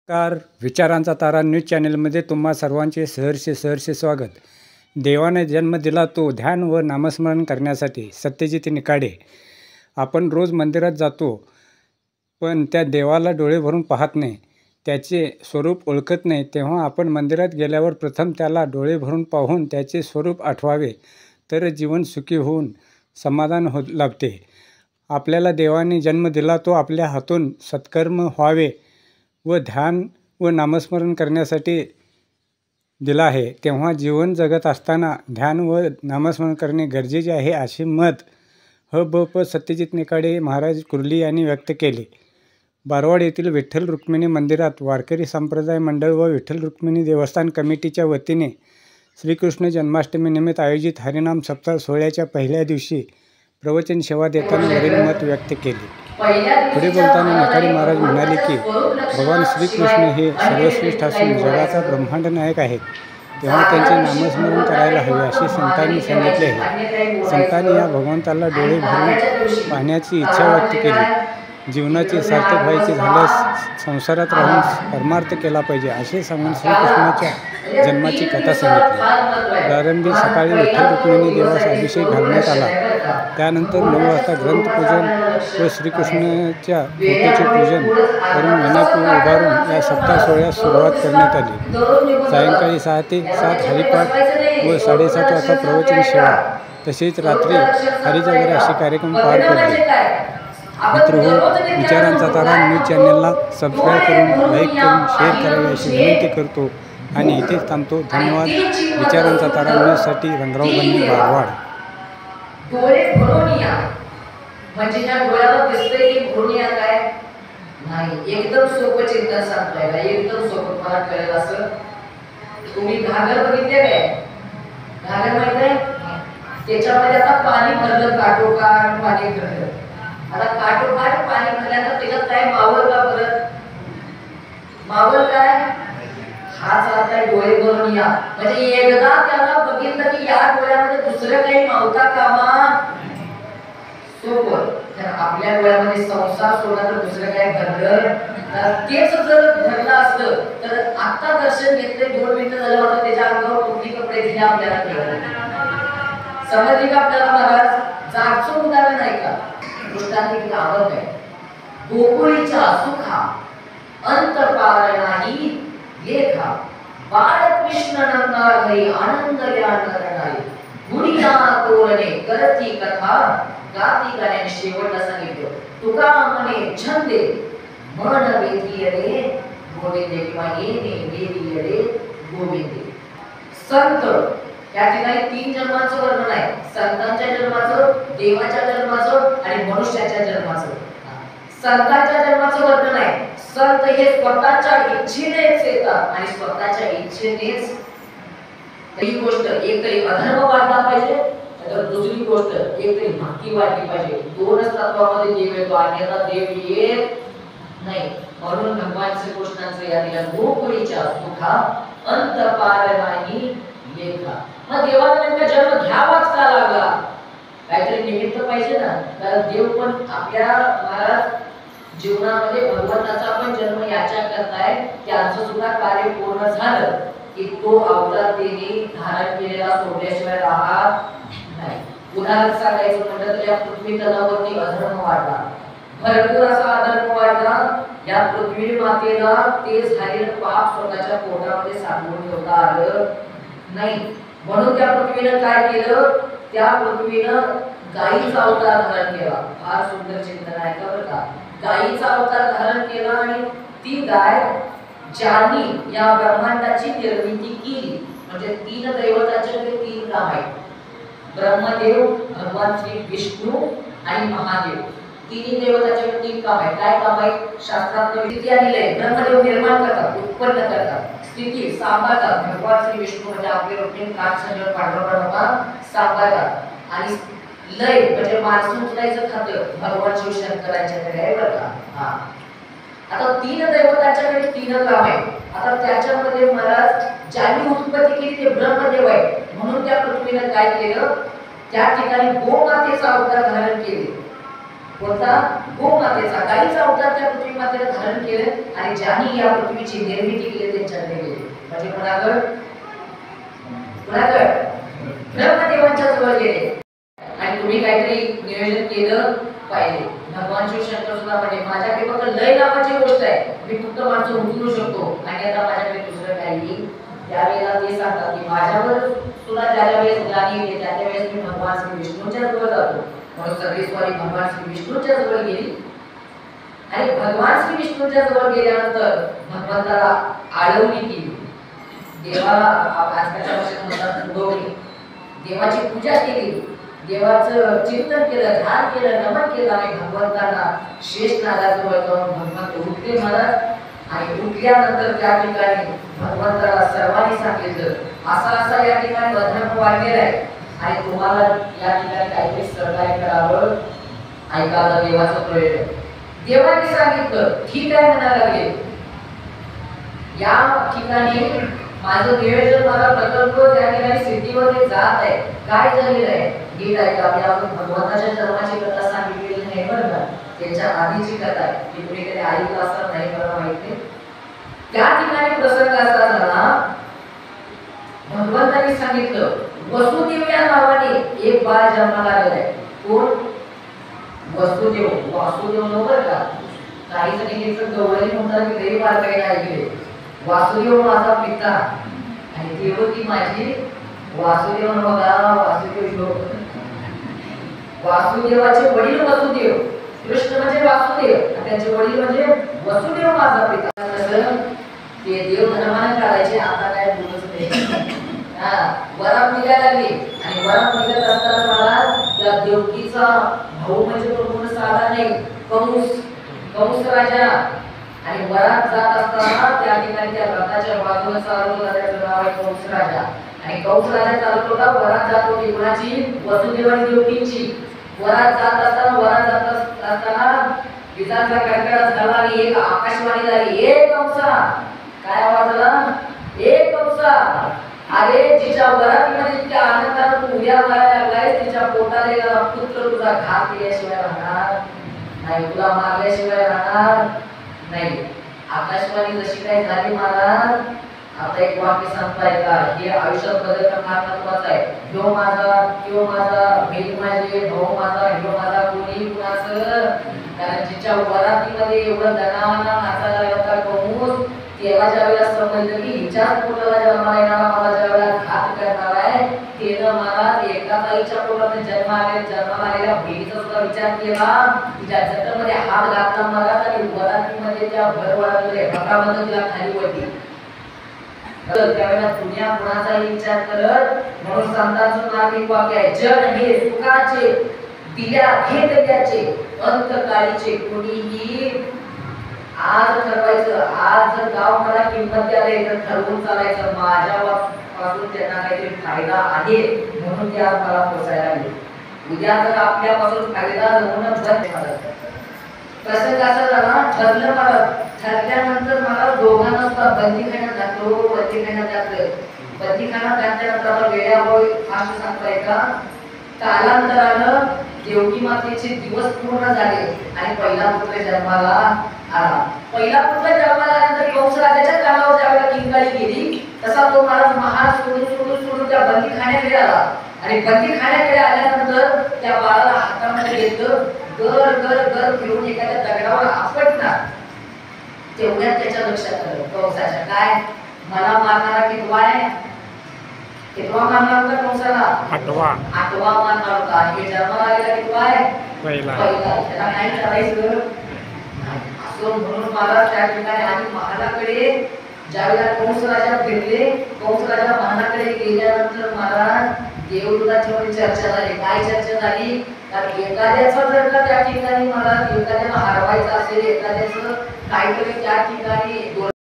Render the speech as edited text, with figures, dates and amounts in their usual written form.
नमस्कार. विचारांचा तारा न्यूज चॅनलमध्ये तुम्हा सर्वांचे सहर्ष स्वागत. देवाने जन्म दिला तो ध्यान व नामस्मरण करण्यासाठी. सत्यजित निकाडे. आपण रोज मंदिरात जातो, पण त्या देवाला डोळे भरून पाहत नाही, त्याचे स्वरूप ओळखत नाही. तेव्हा आपण मंदिरात गेल्यावर प्रथम त्याला डोळे भरून पाहून त्याचे स्वरूप आठवावे, तर जीवन सुखी होऊन समाधान लाभते. आपल्याला देवाने जन्म दिला तो आपल्या हातून सत्कर्म व्हावे व ध्यान व नामस्मरण करण्यासाठी दिला आहे. तेव्हा जीवन जगत असताना ध्यान व नामस्मरण करणे गरजेचे आहे, असे मत ह.ब.प. सत्यजित निकाडे महाराज कुर्ली यांनी व्यक्त केले. बारवाड येथील विठ्ठल रुक्मिणी मंदिरात वारकरी संप्रदाय मंडळ व विठ्ठल रुक्मिणी देवस्थान कमिटीच्या वतीने श्रीकृष्ण जन्माष्टमीनिमित्त आयोजित हरिनाम सप्ताह सोहळ्याच्या पहिल्या दिवशी प्रवचन सेवा देताना वरील मत व्यक्त केले. पुढे बोलताना निकाडे महाराज म्हणाले की भगवान श्रीकृष्ण हे सर्वश्रेष्ठ असून जगाचा ब्रह्मांड नायक आहेत. तेव्हा त्यांचे नामस्मरण करायला हवे असे संतांनी सांगितले आहे. संतांनी या भगवंताला डोळे भरून पाहण्याची इच्छा व्यक्त केली. जीवनाचे सार्थक व्हायचे झाल्यास संसारात राहून परमार्थ केला पाहिजे असे सांगून श्रीकृष्णाच्या जन्माची कथा सांगितली. प्रारंभी सकाळी विठ्ठल रुक्मिणी देवास अभिषेक घालण्यात आला. त्यानंतर 9 वाजता ग्रंथपूजन व श्रीकृष्णाच्या फोटोचे पूजन करून विनापूर उभारून या सप्ताह सोहळ्यास सुरुवात करण्यात आली. सायंकाळी 6 ते 7 हरिपाठ व 7:30 वाजता प्रवचन सेवा तसेच रात्री हरिजागरण असे कार्यक्रम पार पडले. मित्रहो, विचारांचा तारा न्यूज चॅनलला सबस्क्राईब करून, लाईक करून, शेअर करावे अशी विनंती करतो आणि इथेच थांबतो. धन्यवाद. विचारांचा तारा न्यूजसाठी रंगराव बन्नी, बारवाड. डोळे भरून या म्हणजे ह्या डोळ्याला दिसतंय की भरून या काय नाही. एकदम सोपं चिंतन सांगतोय का, एकदम सोपं मला कळेल असं. तुम्ही घागर बघितले काय? घागर माहित आहे? त्याच्यामध्ये आता पाणी भरलं, काठोकाठ पाणी भरलं. आता काठोकाठ पाणी भरल्यानंतर त्याच्यात काय मावळ का परत? मावळ काय? हाच आता डोळे भरून या म्हणजे एकदा त्याला बघितलं की या डोळ्यामध्ये दुसरं काही मावता कामा सोबत. तर आपल्या डोळ्यामध्ये संसार सोडला तर दुसरं काय भरलं तर तेच जर भरलं असतं तर आता दर्शन घेतले 2 मिनिटं झालं होतं त्याच्या अंगावर कुठली कपडे दिले आपल्याला कळलं. समजली का आपल्याला महाराज? जागचं उदाहरण आहे का? दृष्टांतिक आवड आहे. गोकुळीच्या सुखा अंत पार नाही लेखा बाळकृष्ण नंदा घरी आनंद ज्ञान करणारे गुणीना तोरणे करती कथा गाती गाण्याने शेवटला सांगितलं. तुका म्हणे छंदे मन वेदी रे गोविंदे किंवा येणे वेदी रे गोविंदे. संत या ठिकाणी 3 जन्मांचं वर्णन आहे. संतांच्या जन्माचं, देवाच्या जन्माचं आणि मनुष्याच्या जन्माचं. संतांच्या जन्माचं वर्णन आहे. संत हे स्वतःच्या इच्छेनेच येतात आणि स्वतःच्या इच्छेनेच ही गोष्ट एक तरी अधर्म वाढला पाहिजे, तर दुसरी गोष्ट एक तरी भक्ती वाढली पाहिजे. 2च तत्वामध्ये देव येतो, अन्यथा देव येत नाही. म्हणून भगवान श्रीकृष्णांचं या दिल्या गोकुळीच्या सुखा अंत पार नाही लेखा. मग देवाने नेमका जन्म घ्यावाच का लागला? काहीतरी निमित्त पाहिजे ना. कारण देव पण आपल्या महाराज जीवनामध्ये भगवंताचा पण जन्म याच्या करताय. त्याचं सुद्धा कार्य पूर्ण झालं की तो अवतार देणे धारण केलेला सोडल्याशिवाय राहत नाही. उदाहरण सांगायचं म्हटलं तर या पृथ्वी तलावरती अधर्म वाढला, भरपूर असा अधर्म वाढला. या पृथ्वी मातेला ते झालेलं पाप स्वतःच्या पोटामध्ये साठवून ठेवता आलं नाही. म्हणून त्या पृथ्वीनं काय केलं? त्या पृथ्वीनं गायीचा अवतार धारण केला. फार सुंदर चिंतन आहे का बरं का? गायीचा अवतार धारण केला आणि ती गाय ज्यांनी या ब्रह्मांडाची निर्मिती केली म्हणजे 3 दैवताचे 3 काम आहेत. ब्रह्मदेव, भगवान श्री विष्णू आणि महादेव. 3 देवताचे 3 काम आहेत. काय काम आहेत? शास्त्रात विधी आलेले आहे. ब्रह्मदेव निर्माण करतात, उत्पन्न करतात, स्थिती सांभाळतात. भगवान श्री विष्णू म्हणजे आपले रुटीन काम सगळं पांडुरंगाला सांभाळतात आणि लय म्हणजे माणूस उचलायचं खातं भगवान शिव शंकरांच्याकडे आहे बरं का. आता 3 दैवतांच्याकडे 3 काम आहे. आता त्याच्यामध्ये महाराज ज्यांनी उत्पत्ती केली ते ब्रह्मदेव आहे. म्हणून त्या पृथ्वीनं काय केलं? त्या ठिकाणी गोमातेचा अवतार धारण केले कोणता? गोमातेचा, गाईचा अवतार त्या पृथ्वी मातेला धारण केलं आणि ज्यांनी या पृथ्वीची निर्मिती केली त्यांच्याकडे गेले. म्हणजे कोणाकडे? ब्रह्मदेवांच्या जवळ गेले आणि तुम्ही काहीतरी नियोजन केलं पाहिजे. भगवान शिव शंकर सुद्धा म्हणे माझ्याकडे फक्त लय नावाची गोष्ट आहे, मी फक्त माणसं उचलू शकतो आणि आता माझ्याकडे दुसरं काही. त्यावेळेला ते सांगतात की माझ्यावर सुद्धा ज्या वेळेस ग्लानी येते त्या वेळेस मी भगवान श्री विष्णूच्या जवळ जातो. म्हणून सगळी स्वारी भगवान श्री विष्णूच्या जवळ गेली आणि भगवान श्री विष्णूच्या जवळ गेल्यानंतर भगवंताला आळवणी केली. देवाला आजकालच्या भाषेत म्हणतात उडवणी, देवाची पूजा केली, देवाचं चिंतन केलं, ध्यान केलं, नमन केलं आणि भगवंतांना शेष नागाजवळ जाऊन भगवंत उठले महाराज. आणि उठल्यानंतर त्या ठिकाणी भगवंताला सर्वांनी सांगितलं असा असा या ठिकाणी अधर्म वाढलेला आहे आणि तुम्हाला या ठिकाणी काहीतरी सहकार्य करावं. ऐकायला देवाचं प्रयोजन. देवाने सांगितलं ठीक आहे म्हणायला लागले. या ठिकाणी माझं नियोजन, माझा प्रकल्प त्या ठिकाणी सिद्धीमध्ये जात आहे. काय झालेलं आहे नीट ऐका. आपण भगवंताच्या जन्माची कथा सांगितलेली नाही बरं का, त्याच्या आधीची कथा आहे की तुम्ही कधी ऐकलं असं नाही, मला माहिती. त्या ठिकाणी प्रसंग असा झाला, भगवंतांनी सांगितलं वसुदेव या नावाने एक बाळ जन्माला आलेला आहे. कोण? वसुदेव. वासुदेव नव्हतं का? काही जणी त्याचं गवळणी म्हणतात की देवी बाळकाईने ऐकले. वासुदेव माझा पिता आणि देवकी माझी. वासुदेव बघा, वासुदेव वासुदेवाचे वडील वसुदेव, कृष्ण म्हणजे वासुदेव आणि त्याचे वडील म्हणजे वसुदेव माझा पिता. ते देव धर्माने काढायचे, आता काय बोलत नाही. वरात निघायला लागली आणि वरात निघत असताना मला त्या देवकीचा भाऊ म्हणजे तो कोण साधा नाही, कंस राजा. आणि वरात जात असताना त्या ठिकाणी त्या रथाच्या बाजूला चालत होता, त्याचं नाव आहे कंस राजा. आणि कंस राजा चालत होता, वरात जात होती कुणाची? वसुदेव आणि देवकीची. वरात जात असताना विजांचा कडकडाट झाला आणि एक आकाशवाणी झाली, ए कंसा. काय आवाज आला? ए कंसा, अरे जिच्या वरातीमध्ये इतक्या आनंदाने तू उड्या मारायला लागलायस, तिच्या पोटाला पुत्र तुझा घात केल्याशिवाय राहणार नाही, तुला मारल्याशिवाय राहणार नाही. आकाशवाणी जशी काय झाली महाराज, आता एक वाक्य सांगताय का, हे आयुष्यात बदल फार महत्वाचं आहे. ह्यो माझा, त्यो माझा, बहीण माझी, भाऊ माझा, ह्यो माझा, कोणी कुणाचं. कारण जिच्या वरातीमध्ये एवढं दणावाना नाचायला लागला कंस, तेव्हा ज्या वेळेला समजलं की हिच्याच पोटाला जन्माला येणारा मला ज्या वेळेला घात करणार आहे, तेनं महाराज एका ताईच्या पोटात जन्माला आलेल्या बहिणीचा सुद्धा विचार केला. तिच्या जखमेमध्ये हात घातला महाराज आणि वरातीमध्ये त्या भरवरामध्ये हातामध्ये तिला खाली वळली. त्यावेळेला दुनिया कुणाचाही विचार करत. म्हणून संतांचं नामिक वाक्य आहे, जग हे सुखाचे दिल्या घेत त्याचे अंतकाळीचे कोणीही. आज ठरवायचं, आज जर गाव मला किंमत द्यायला तर ठरवून चालायचं माझ्यापासून त्यांना काहीतरी फायदा आहे म्हणून ते आज मला पोचायला लागले. उद्या जर आपल्यापासून फायदा होणं बंद झालं, प्रसंग असा झाला, ठरलं मला. ठरल्यानंतर मला दोघांना सुद्धा बंदीखान्यात घातलो. बंदीखान्यात घातलं. बंदीखान्यात घातल्यानंतर मला वेळाभावी फास्ट सांगताय का, कालांतरानं देवकी मातेचे दिवस पूर्ण झाले आणि पहिला पुत्र जन्माला आला. पहिला पुत्र जन्माला आल्यानंतर कंस राजाच्या कानावर ज्यावेळेला किंकाळी गेली, तसा तो महाराज महाल सोडून त्या बंदीखान्याकडे आला. आणि बंदीखान्याकडे आल्यानंतर त्या बाळाला हातामध्ये घेतलं, गर गर गर फिरून एखाद्या दगडावर आपटणार. तेवढ्यात त्याच्या लक्षात आलं कंसाच्या, काय मला मारणारा कितवा आहे? कितवा मारणार होता कंसाला? आठवा मारणार होता. आणि जन्माला आलेला कितवा आहे? पहिला. त्याला काय करायचं असं म्हणून मला त्या ठिकाणी आणि महालाकडे ज्यावेळेला कंस राजा फिरले, कंस राजा महालाकडे गेल्यानंतर महाराज देवदूताची चर्चा झाली. काय चर्चा झाली? कारण एखाद्याचं जर का त्या ठिकाणी मला एखाद्याला हरवायचं असेल, एखाद्याचं काहीतरी त्या ठिकाणी